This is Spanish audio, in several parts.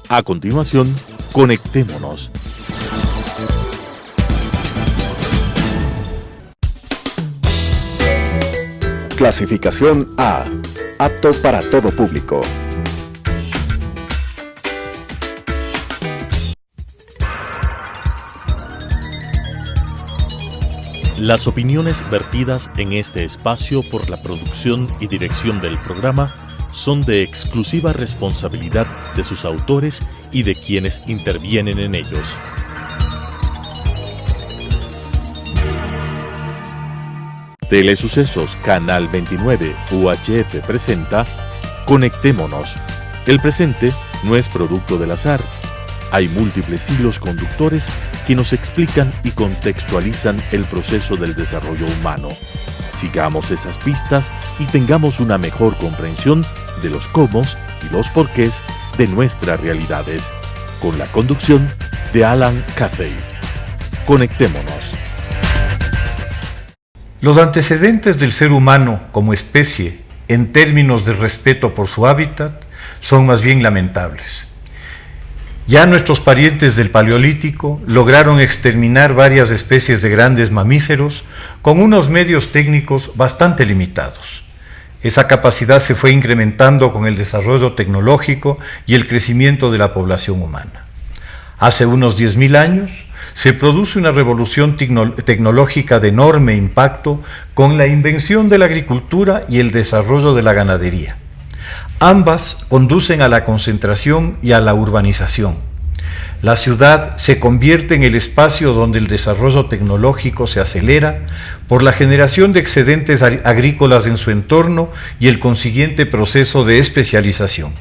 A continuación, conectémonos. Clasificación A. Apto para todo público. Las opiniones vertidas en este espacio por la producción y dirección del programa son de exclusiva responsabilidad de sus autores y de quienes intervienen en ellos. Telesucesos Canal 29 UHF presenta Conectémonos. El presente no es producto del azar. Hay múltiples hilos conductores que nos explican y contextualizan el proceso del desarrollo humano. Sigamos esas pistas y tengamos una mejor comprensión de los cómo y los porqués de nuestras realidades, con la conducción de Alan Cathay. Conectémonos. Los antecedentes del ser humano como especie, en términos de respeto por su hábitat, son más bien lamentables. Ya nuestros parientes del Paleolítico lograron exterminar varias especies de grandes mamíferos con unos medios técnicos bastante limitados. Esa capacidad se fue incrementando con el desarrollo tecnológico y el crecimiento de la población humana. Hace unos 10.000 años se produce una revolución tecnológica de enorme impacto con la invención de la agricultura y el desarrollo de la ganadería. Ambas conducen a la concentración y a la urbanización. La ciudad se convierte en el espacio donde el desarrollo tecnológico se acelera por la generación de excedentes agrícolas en su entorno y el consiguiente proceso de especialización.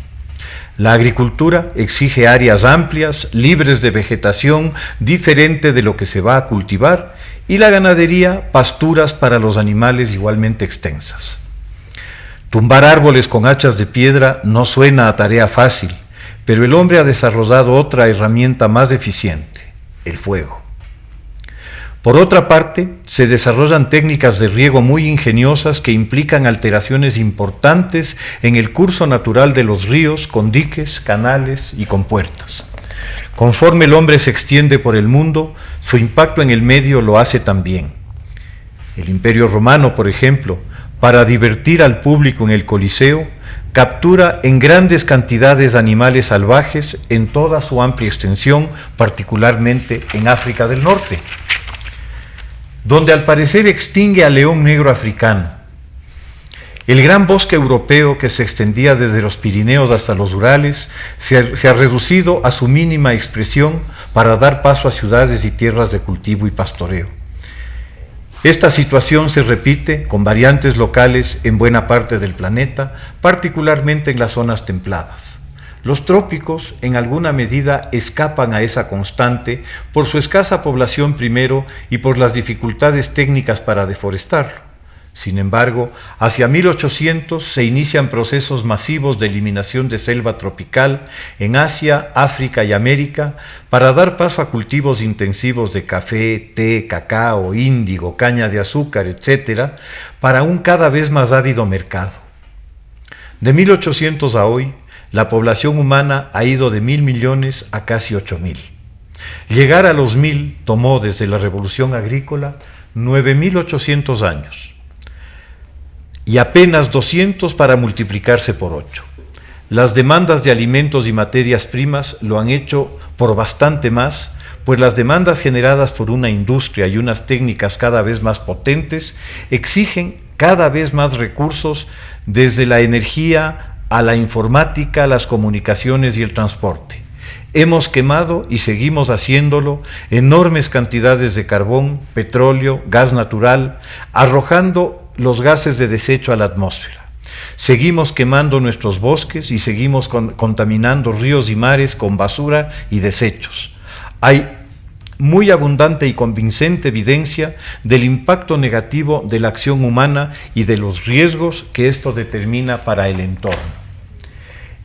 La agricultura exige áreas amplias, libres de vegetación diferente de lo que se va a cultivar, y la ganadería, pasturas para los animales igualmente extensas. Tumbar árboles con hachas de piedra no suena a tarea fácil, pero el hombre ha desarrollado otra herramienta más eficiente, el fuego. Por otra parte, se desarrollan técnicas de riego muy ingeniosas que implican alteraciones importantes en el curso natural de los ríos, con diques, canales y compuertas. Conforme el hombre se extiende por el mundo, su impacto en el medio lo hace también. El Imperio Romano, por ejemplo, para divertir al público en el Coliseo, captura en grandes cantidades animales salvajes en toda su amplia extensión, particularmente en África del Norte, donde al parecer extingue al león negro africano. El gran bosque europeo que se extendía desde los Pirineos hasta los Urales se ha reducido a su mínima expresión para dar paso a ciudades y tierras de cultivo y pastoreo. Esta situación se repite con variantes locales en buena parte del planeta, particularmente en las zonas templadas. Los trópicos, en alguna medida, escapan a esa constante por su escasa población primero y por las dificultades técnicas para deforestarlo. Sin embargo, hacia 1800 se inician procesos masivos de eliminación de selva tropical en Asia, África y América para dar paso a cultivos intensivos de café, té, cacao, índigo, caña de azúcar, etc., para un cada vez más ávido mercado. De 1800 a hoy, la población humana ha ido de 1.000 millones a casi 8.000. Llegar a los 1.000 tomó desde la Revolución Agrícola 9.800 años. Y apenas 200 para multiplicarse por 8. Las demandas de alimentos y materias primas lo han hecho por bastante más, pues las demandas generadas por una industria y unas técnicas cada vez más potentes exigen cada vez más recursos, desde la energía a la informática, las comunicaciones y el transporte. Hemos quemado, y seguimos haciéndolo, enormes cantidades de carbón, petróleo, gas natural, arrojando los gases de desecho a la atmósfera. Seguimos quemando nuestros bosques y seguimos contaminando ríos y mares con basura y desechos. Hay muy abundante y convincente evidencia del impacto negativo de la acción humana y de los riesgos que esto determina para el entorno.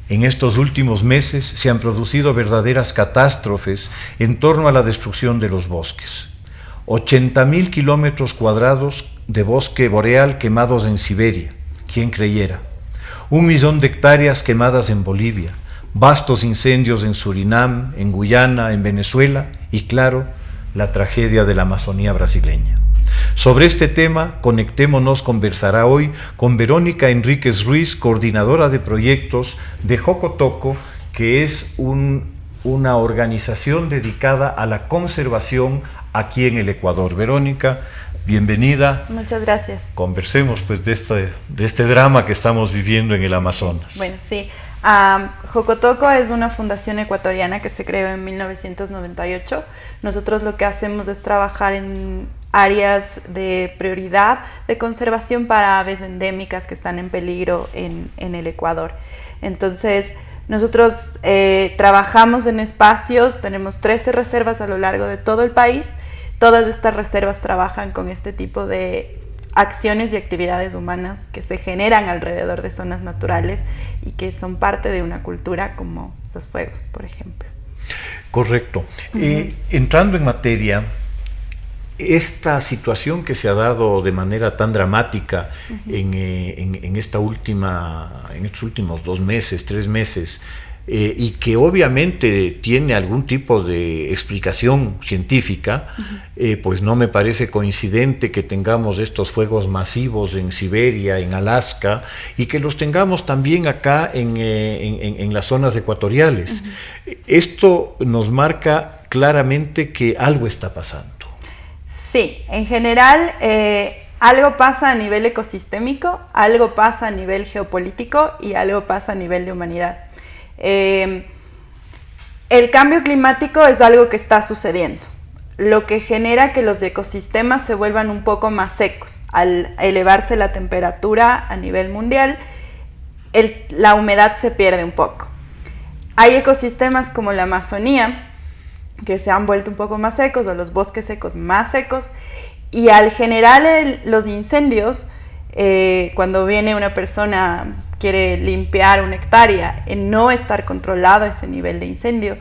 En estos últimos meses se han producido verdaderas catástrofes en torno a la destrucción de los bosques. 80.000 kilómetros cuadrados de bosque boreal quemados en Siberia, ¿quién creyera? 1 millón de hectáreas quemadas en Bolivia, vastos incendios en Surinam, en Guyana, en Venezuela y, claro, la tragedia de la Amazonía brasileña. Sobre este tema, Conectémonos conversará hoy con Verónica Enríquez Ruiz, coordinadora de proyectos de Jocotoco, que es una organización dedicada a la conservación aquí en el Ecuador. Verónica, bienvenida. Muchas gracias. Conversemos pues de este drama que estamos viviendo en el Amazonas. Bueno, sí. Jocotoco es una fundación ecuatoriana que se creó en 1998. Nosotros lo que hacemos es trabajar en áreas de prioridad de conservación para aves endémicas que están en peligro en el Ecuador. Entonces, nosotros trabajamos en espacios, tenemos 13 reservas a lo largo de todo el país. Todas estas reservas trabajan con este tipo de acciones y actividades humanas que se generan alrededor de zonas naturales y que son parte de una cultura como los fuegos, por ejemplo. Correcto. Entrando en materia, esta situación que se ha dado de manera tan dramática en estos últimos 2 meses, 3 meses, y que obviamente tiene algún tipo de explicación científica, pues no me parece coincidente que tengamos estos fuegos masivos en Siberia, en Alaska, y que los tengamos también acá en las zonas ecuatoriales. Esto nos marca claramente que algo está pasando. Sí, en general algo pasa a nivel ecosistémico, algo pasa a nivel geopolítico y algo pasa a nivel de humanidad. El cambio climático es algo que está sucediendo, lo que genera que los ecosistemas se vuelvan un poco más secos. Al elevarse la temperatura a nivel mundial, la humedad se pierde un poco. Hay ecosistemas como la Amazonía que se han vuelto un poco más secos, o los bosques secos más secos, y al generar los incendios, cuando viene una persona quiere limpiar una hectárea, en no estar controlado ese nivel de incendio,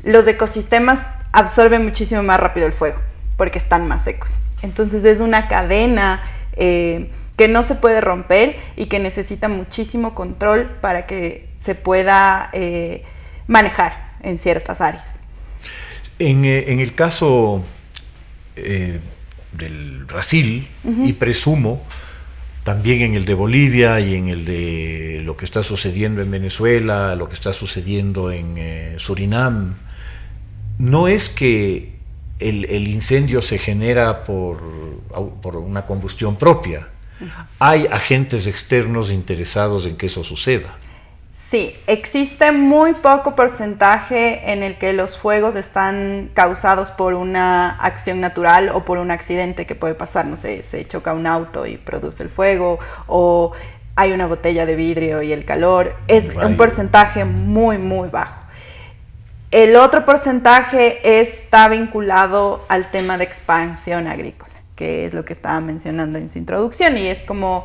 los ecosistemas absorben muchísimo más rápido el fuego, porque están más secos. Entonces es una cadena que no se puede romper y que necesita muchísimo control para que se pueda manejar en ciertas áreas. En el caso del Brasil, y presumo también en el de Bolivia y en el de lo que está sucediendo en Venezuela, lo que está sucediendo en Surinam, no es que el incendio se genera por una combustión propia. Hay agentes externos interesados en que eso suceda. Sí, existe muy poco porcentaje en el que los fuegos están causados por una acción natural o por un accidente que puede pasar. No sé, se choca un auto y produce el fuego, o hay una botella de vidrio y el calor. Es un porcentaje muy, muy bajo. El otro porcentaje está vinculado al tema de expansión agrícola, que es lo que estaba mencionando en su introducción, y es como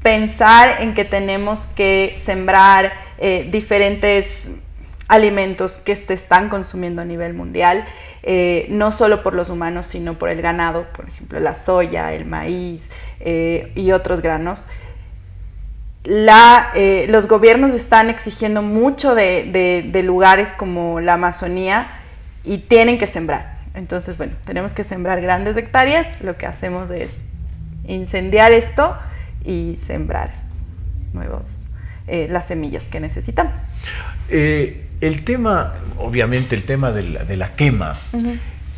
pensar en que tenemos que sembrar diferentes alimentos que se están consumiendo a nivel mundial, no solo por los humanos, sino por el ganado, por ejemplo, la soya, el maíz y otros granos. Los gobiernos están exigiendo mucho de lugares como la Amazonía y tienen que sembrar. Entonces, bueno, tenemos que sembrar grandes hectáreas. Lo que hacemos es incendiar esto y sembrar las semillas que necesitamos. El tema, obviamente el tema de la quema,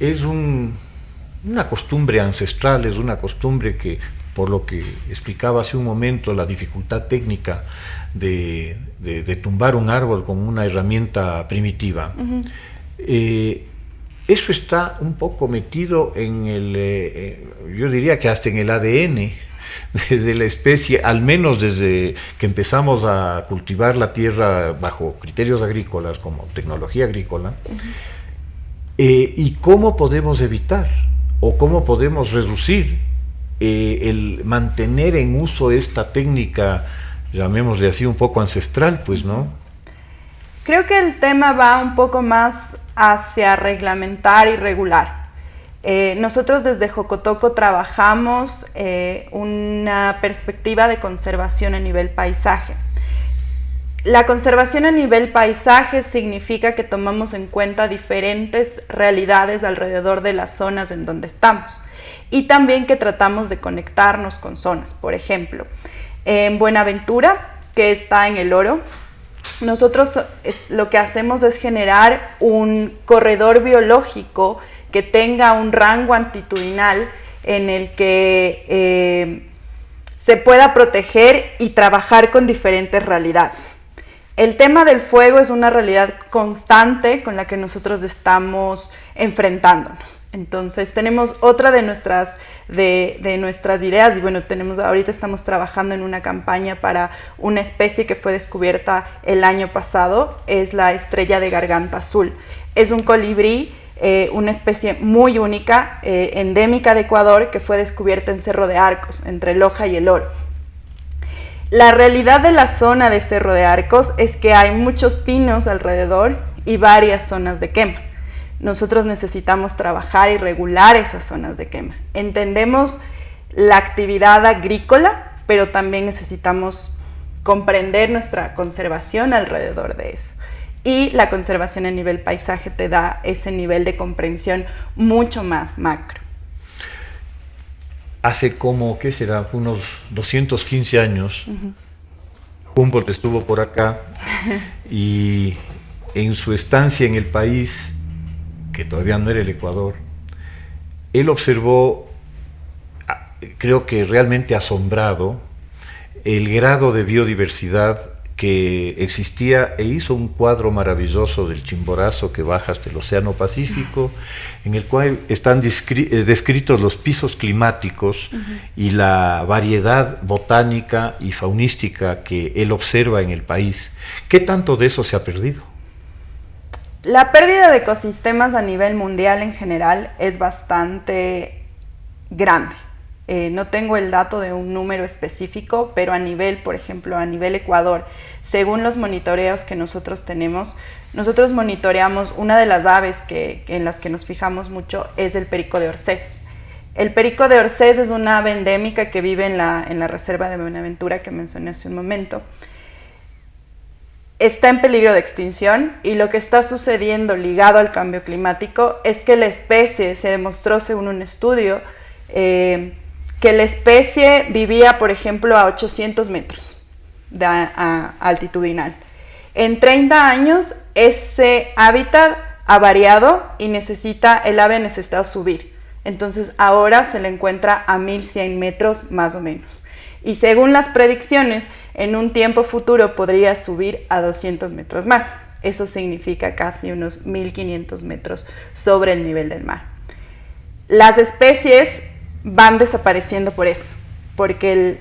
es una costumbre ancestral, es una costumbre que, por lo que explicaba hace un momento, la dificultad técnica de tumbar un árbol con una herramienta primitiva, eso está un poco metido en yo diría que hasta en el ADN de la especie, al menos desde que empezamos a cultivar la tierra bajo criterios agrícolas como tecnología agrícola. Y cómo podemos evitar o cómo podemos reducir el mantener en uso esta técnica, llamémosle así, un poco ancestral, pues, ¿no? Creo que el tema va un poco más hacia reglamentar y regular. Nosotros desde Jocotoco trabajamos una perspectiva de conservación a nivel paisaje. La conservación a nivel paisaje significa que tomamos en cuenta diferentes realidades alrededor de las zonas en donde estamos y también que tratamos de conectarnos con zonas. Por ejemplo, en Buenaventura, que está en El Oro, nosotros lo que hacemos es generar un corredor biológico que tenga un rango altitudinal en el que se pueda proteger y trabajar con diferentes realidades. El tema del fuego es una realidad constante con la que nosotros estamos enfrentándonos. Entonces tenemos otra de nuestras ideas, y bueno, ahorita estamos trabajando en una campaña para una especie que fue descubierta el año pasado, es la estrella de garganta azul. Es un colibrí, una especie muy única, endémica de Ecuador, que fue descubierta en Cerro de Arcos, entre Loja y El Oro. La realidad de la zona de Cerro de Arcos es que hay muchos pinos alrededor y varias zonas de quema. Nosotros necesitamos trabajar y regular esas zonas de quema. Entendemos la actividad agrícola, pero también necesitamos comprender nuestra conservación alrededor de eso. Y la conservación a nivel paisaje te da ese nivel de comprensión mucho más macro. Hace como, ¿qué será? Unos 215 años, Humboldt estuvo por acá y en su estancia en el país, que todavía no era el Ecuador, él observó, creo que realmente asombrado, el grado de biodiversidad que existía e hizo un cuadro maravilloso del Chimborazo que baja hasta el Océano Pacífico, en el cual están descritos los pisos climáticos y la variedad botánica y faunística que él observa en el país. ¿Qué tanto de eso se ha perdido? La pérdida de ecosistemas a nivel mundial en general es bastante grande. No tengo el dato de un número específico, pero a nivel, por ejemplo, a nivel Ecuador, según los monitoreos que nosotros tenemos, nosotros monitoreamos una de las aves en las que nos fijamos mucho es el perico de Orcés. El perico de Orcés es una ave endémica que vive en la reserva de Buenaventura que mencioné hace un momento. Está en peligro de extinción y lo que está sucediendo ligado al cambio climático es que la especie, se demostró según un estudio, que la especie vivía, por ejemplo, a 800 metros de altitudinal. En 30 años, ese hábitat ha variado y el ave necesita subir. Entonces, ahora se le encuentra a 1100 metros más o menos. Y según las predicciones, en un tiempo futuro podría subir a 200 metros más. Eso significa casi unos 1500 metros sobre el nivel del mar. Las especies van desapareciendo por eso, porque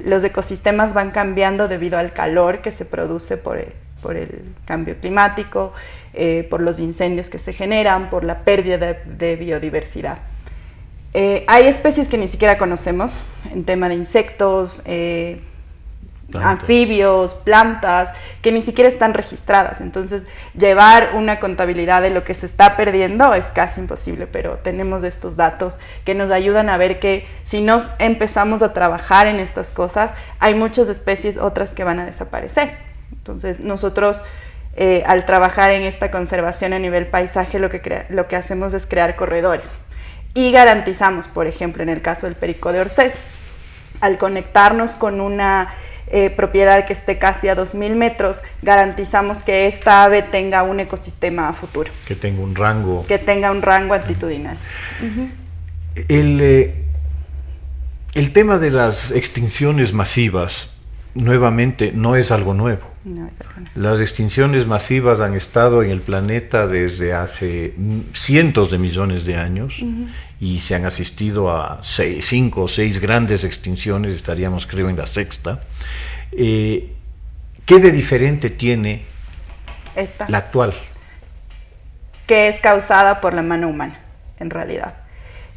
los ecosistemas van cambiando debido al calor que se produce por el cambio climático, por los incendios que se generan, por la pérdida de biodiversidad. Hay especies que ni siquiera conocemos en tema de insectos, anfibios, plantas, que ni siquiera están registradas. Entonces, llevar una contabilidad de lo que se está perdiendo es casi imposible, pero tenemos estos datos que nos ayudan a ver que si nos empezamos a trabajar en estas cosas, hay muchas especies otras que van a desaparecer. Entonces, nosotros al trabajar en esta conservación a nivel paisaje, lo que hacemos es crear corredores y garantizamos, por ejemplo, en el caso del perico de Orcés, al conectarnos con una propiedad que esté casi a 2000 metros, garantizamos que esta ave tenga un ecosistema a futuro. Que tenga un rango. Que tenga un rango altitudinal. El tema de las extinciones masivas, nuevamente, no es algo nuevo. No, es algo nuevo. Las extinciones masivas han estado en el planeta desde hace cientos de millones de años y se han asistido a 5 o 6 grandes extinciones, estaríamos creo en la sexta. ¿Qué de diferente tiene la actual? Que es causada por la mano humana, en realidad.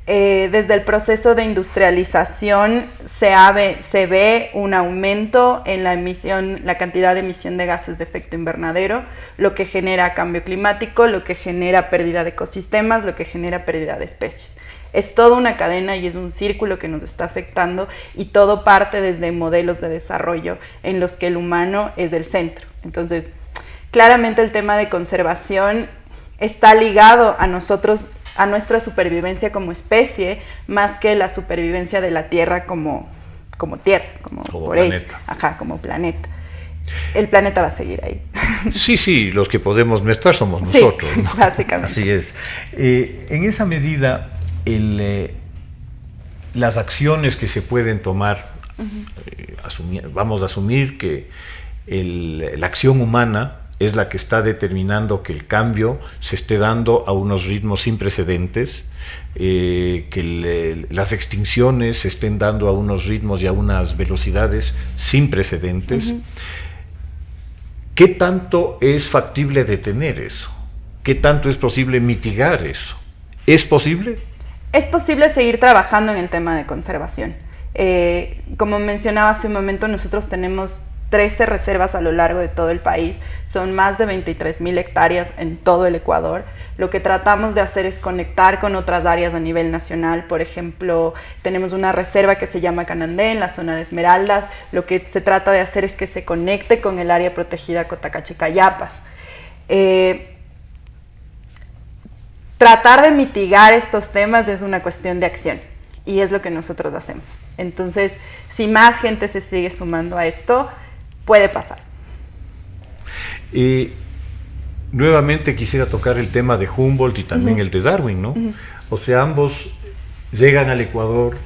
desde el proceso de industrialización se ve un aumento en la cantidad de emisión de gases de efecto invernadero, lo que genera cambio climático, lo que genera pérdida de ecosistemas, lo que genera pérdida de especies. Es toda una cadena y es un círculo que nos está afectando, y todo parte desde modelos de desarrollo en los que el humano es el centro. Entonces, claramente el tema de conservación está ligado a nosotros, a nuestra supervivencia como especie, más que la supervivencia de la Tierra como Tierra, como por planeta. Ella, como planeta. El planeta va a seguir ahí. Sí, los que podemos no estar somos nosotros, sí, ¿no? Básicamente. Así es. En esa medida, las acciones que se pueden tomar, vamos a asumir que la acción humana es la que está determinando que el cambio se esté dando a unos ritmos sin precedentes, que las extinciones se estén dando a unos ritmos y a unas velocidades sin precedentes. ¿Qué tanto es factible detener eso? ¿Qué tanto es posible mitigar eso? ¿Es posible? Es posible seguir trabajando en el tema de conservación. Como mencionaba hace un momento, nosotros tenemos 13 reservas a lo largo de todo el país, son más de 23,000 hectáreas en todo el Ecuador. Lo que tratamos de hacer es conectar con otras áreas a nivel nacional. Por ejemplo, tenemos una reserva que se llama Canandé en la zona de Esmeraldas. Lo que se trata de hacer es que se conecte con el área protegida Cotacachi-Cayapas. Tratar de mitigar estos temas es una cuestión de acción, y es lo que nosotros hacemos. Entonces, si más gente se sigue sumando a esto, puede pasar. Nuevamente quisiera tocar el tema de Humboldt y también el de Darwin, ¿no? O sea, ambos llegan al Ecuador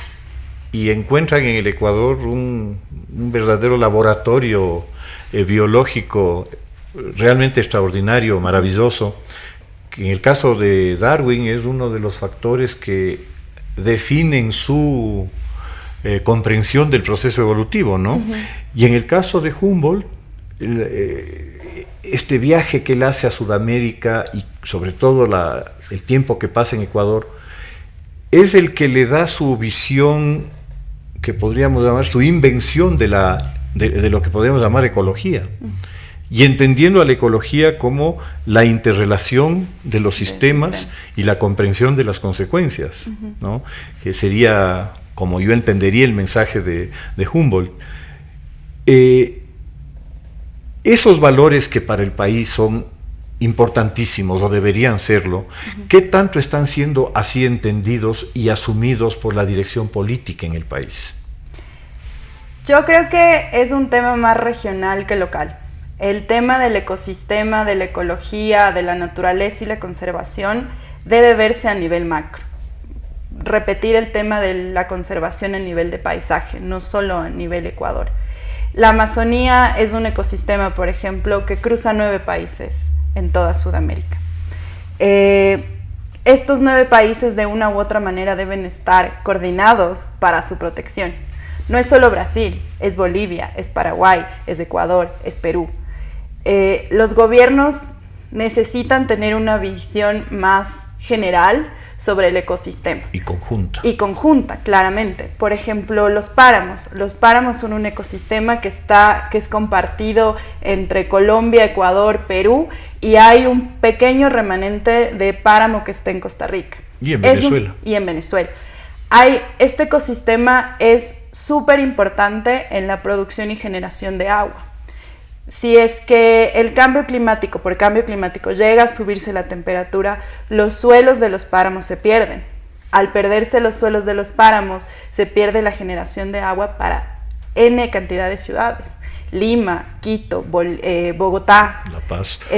y encuentran en el Ecuador un verdadero laboratorio biológico realmente extraordinario, maravilloso, que en el caso de Darwin es uno de los factores que definen su comprensión del proceso evolutivo, ¿no? Y en el caso de Humboldt, este viaje que él hace a Sudamérica y sobre todo el tiempo que pasa en Ecuador, es el que le da su visión, que podríamos llamar su invención de lo que podemos llamar ecología. Y entendiendo a la ecología como la interrelación de los sistemas y la comprensión de las consecuencias, ¿no? Que sería, como yo entendería el mensaje de Humboldt. Esos valores que para el país son importantísimos o deberían serlo, ¿qué tanto están siendo así entendidos y asumidos por la dirección política en el país? Yo creo que es un tema más regional que local. El tema del ecosistema, de la ecología, de la naturaleza y la conservación debe verse a nivel macro. Repetir el tema de la conservación a nivel de paisaje, no solo a nivel Ecuador. La Amazonía es un ecosistema, por ejemplo, que cruza 9 países en toda Sudamérica. Estos 9 países de una u otra manera deben estar coordinados para su protección. No es solo Brasil, es Bolivia, es Paraguay, es Ecuador, es Perú. Los gobiernos necesitan tener una visión más general sobre el ecosistema. Y conjunta. Y conjunta, claramente. Por ejemplo, los páramos. Los páramos son un ecosistema que es compartido entre Colombia, Ecuador, Perú, y hay un pequeño remanente de páramo que está en Costa Rica. Y en Venezuela. Y en Venezuela. Este ecosistema es súper importante en la producción y generación de agua. Si es que por cambio climático llega a subirse la temperatura, los suelos de los páramos se pierden. Al perderse los suelos de los páramos, se pierde la generación de agua para N cantidad de ciudades. Lima, Quito, Bogotá,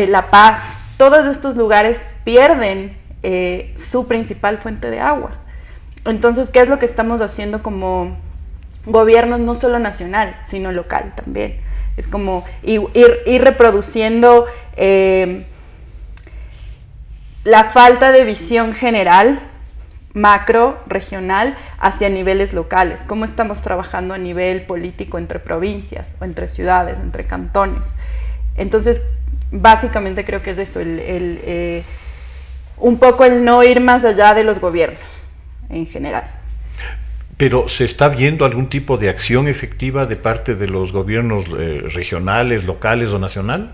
La Paz, todos estos lugares pierden su principal fuente de agua. Entonces, ¿qué es lo que estamos haciendo como gobiernos, no solo nacional, sino local también? Es como ir reproduciendo la falta de visión general, macro, regional, hacia niveles locales. Cómo estamos trabajando a nivel político entre provincias, o entre ciudades, entre cantones. Entonces, básicamente creo que es eso, un poco el no ir más allá de los gobiernos. en general. ¿Pero se está viendo algún tipo de acción efectiva de parte de los gobiernos regionales, locales o nacional?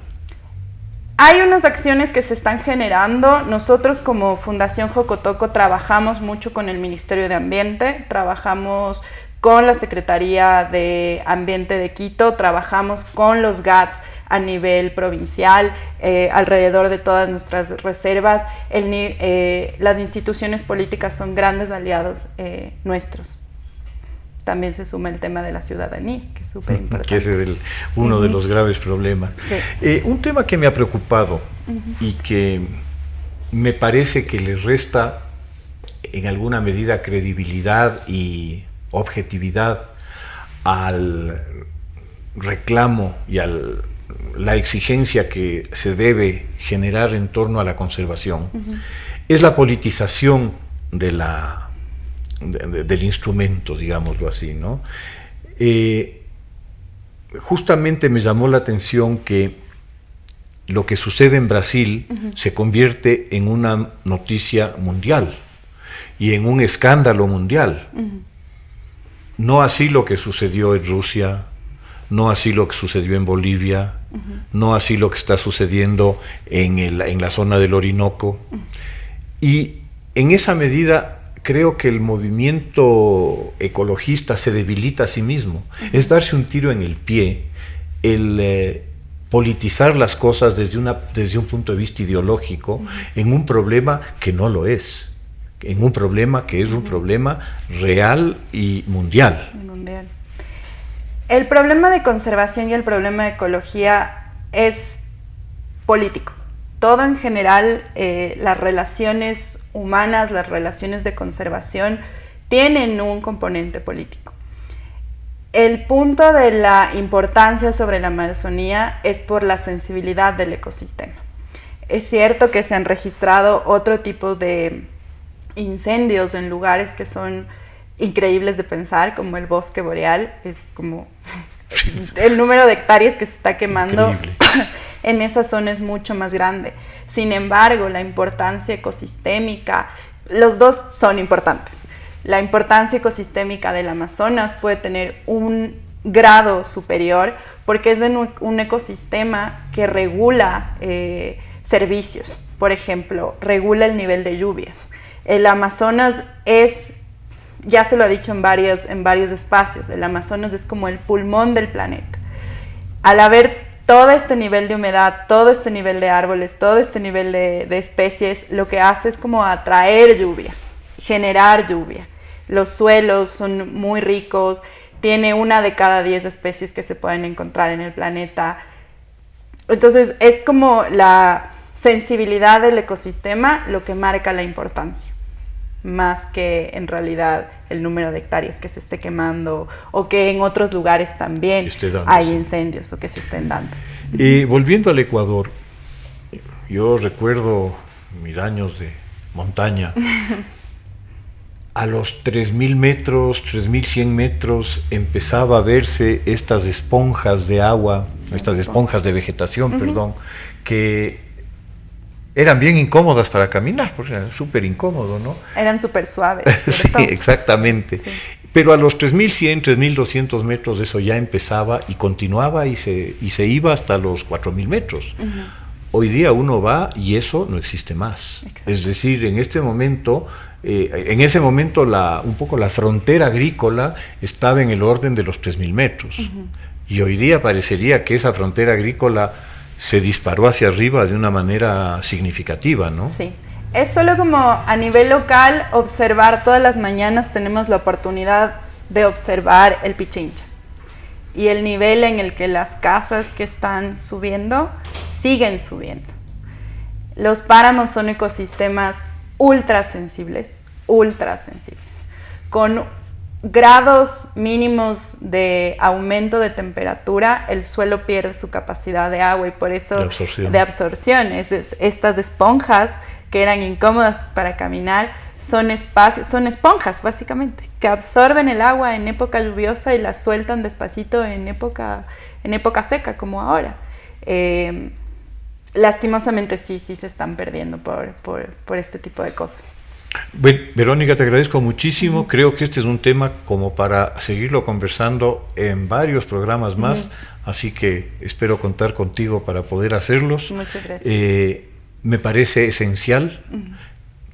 Hay unas acciones que se están generando. Nosotros como Fundación Jocotoco trabajamos mucho con el Ministerio de Ambiente, trabajamos con la Secretaría de Ambiente de Quito, trabajamos con los GATS a nivel provincial, alrededor de todas nuestras reservas. Las instituciones políticas son grandes aliados nuestros. También se suma el tema de la ciudadanía, que es súper importante. Que ese es uno de los graves problemas. Sí. Un tema que me ha preocupado y que me parece que le resta en alguna medida credibilidad y objetividad al reclamo y a la exigencia que se debe generar en torno a la conservación, es la politización del instrumento, digámoslo así, ¿no? Justamente me llamó la atención que lo que sucede en Brasil se convierte en una noticia mundial y en un escándalo mundial. No así lo que sucedió en Rusia, no así lo que sucedió en Bolivia, no así lo que está sucediendo en la zona del Orinoco. Y en esa medida creo que el movimiento ecologista se debilita a sí mismo. Es darse un tiro en el pie, el politizar las cosas desde un punto de vista ideológico en un problema que no lo es, en un problema que es un problema real y mundial. El problema de conservación y el problema de ecología es político. Todo en general, las relaciones humanas, las relaciones de conservación, tienen un componente político. El punto de la importancia sobre la Amazonía es por la sensibilidad del ecosistema. Es cierto que se han registrado otro tipo de incendios en lugares que son increíbles de pensar, como el bosque boreal. Es como el número de hectáreas que se está quemando en esa zona es mucho más grande. Sin embargo, la importancia ecosistémica, los dos son importantes. La importancia ecosistémica del Amazonas puede tener un grado superior porque es un ecosistema que regula servicios. Por ejemplo, regula el nivel de lluvias. El Amazonas es, ya se lo ha dicho en varios espacios, el Amazonas es como el pulmón del planeta. Al haber todo este nivel de humedad, todo este nivel de árboles, todo este nivel de especies, lo que hace es como atraer lluvia, generar lluvia. Los suelos son muy ricos, tiene 1 de cada 10 especies que se pueden encontrar en el planeta. Entonces es como la sensibilidad del ecosistema lo que marca la importancia, más que en realidad el número de hectáreas que se esté quemando o que en otros lugares también hay incendios o que se estén dando. Volviendo al Ecuador, yo recuerdo mis años de montaña. A los 3.000 metros, 3.100 metros, empezaba a verse estas esponjas de agua, estas esponjas de vegetación, perdón, que eran bien incómodas para caminar, porque era súper incómodo, ¿no? Eran súper suaves, Sí, ¿cierto? exactamente. Sí. Pero a los 3.100, 3.200 metros eso ya empezaba y continuaba y se iba hasta los 4.000 metros. Hoy día uno va y eso no existe más. Exacto. Es decir, en ese momento un poco la frontera agrícola estaba en el orden de los 3.000 metros. Y hoy día parecería que esa frontera agrícola se disparó hacia arriba de una manera significativa, ¿no? Sí. Es solo como a nivel local observar, todas las mañanas tenemos la oportunidad de observar el Pichincha. Y el nivel en el que las casas que están subiendo, siguen subiendo. Los páramos son ecosistemas ultra sensibles, con grados mínimos de aumento de temperatura, el suelo pierde su capacidad de agua y por eso de absorción. Estas esponjas que eran incómodas para caminar son esponjas básicamente, que absorben el agua en época lluviosa y la sueltan despacito en época seca, como ahora. Lastimosamente sí se están perdiendo por este tipo de cosas. Bueno, Verónica, te agradezco muchísimo. Creo que este es un tema como para seguirlo conversando en varios programas más, así que espero contar contigo para poder hacerlos. Muchas gracias. Me parece esencial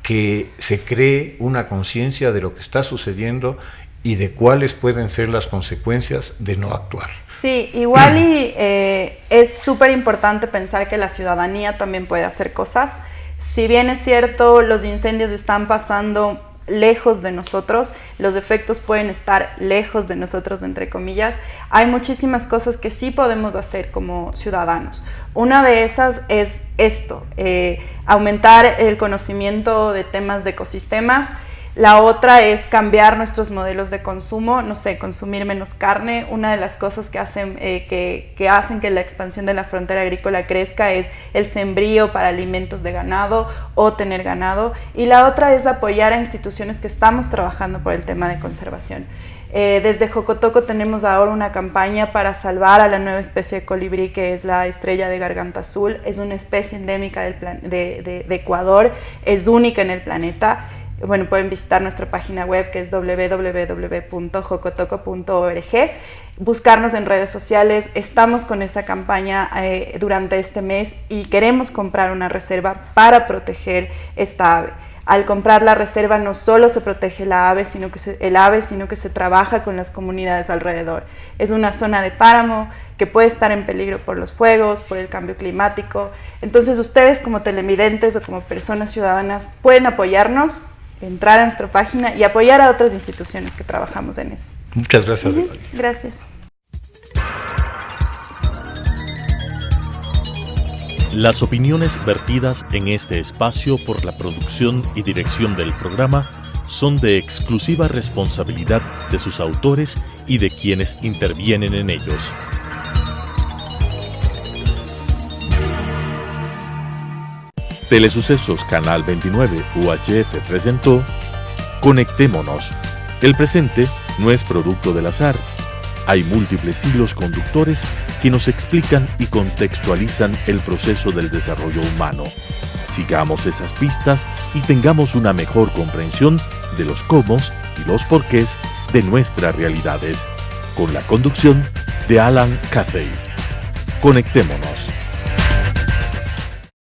que se cree una conciencia de lo que está sucediendo y de cuáles pueden ser las consecuencias de no actuar. Sí, igual y es súper importante pensar que la ciudadanía también puede hacer cosas. Si bien es cierto, los incendios están pasando lejos de nosotros, los efectos pueden estar lejos de nosotros, entre comillas, hay muchísimas cosas que sí podemos hacer como ciudadanos. Una de esas es esto, aumentar el conocimiento de temas de ecosistemas. La otra es cambiar nuestros modelos de consumo, no sé, consumir menos carne. Una de las cosas que hacen que la expansión de la frontera agrícola crezca es el sembrío para alimentos de ganado o tener ganado. Y la otra es apoyar a instituciones que estamos trabajando por el tema de conservación. Desde Jocotoco tenemos ahora una campaña para salvar a la nueva especie de colibrí, que es la estrella de garganta azul. Es una especie endémica de Ecuador, es única en el planeta. Bueno, pueden visitar nuestra página web, que es www.jocotoco.org, buscarnos en redes sociales. Estamos con esa campaña durante este mes y queremos comprar una reserva para proteger esta ave. Al comprar la reserva no solo se protege el ave, sino que se trabaja con las comunidades alrededor. Es una zona de páramo que puede estar en peligro por los fuegos, por el cambio climático. Entonces ustedes, como televidentes o como personas ciudadanas, pueden apoyarnos, entrar a nuestra página y apoyar a otras instituciones que trabajamos en eso. Muchas gracias. Gracias. Las opiniones vertidas en este espacio por la producción y dirección del programa son de exclusiva responsabilidad de sus autores y de quienes intervienen en ellos. Telesucesos Canal 29 UHF presentó Conectémonos. El presente no es producto del azar. Hay múltiples hilos conductores que nos explican y contextualizan el proceso del desarrollo humano. Sigamos esas pistas y tengamos una mejor comprensión de los cómo y los porqués de nuestras realidades. Con la conducción de Alan Cathay. Conectémonos.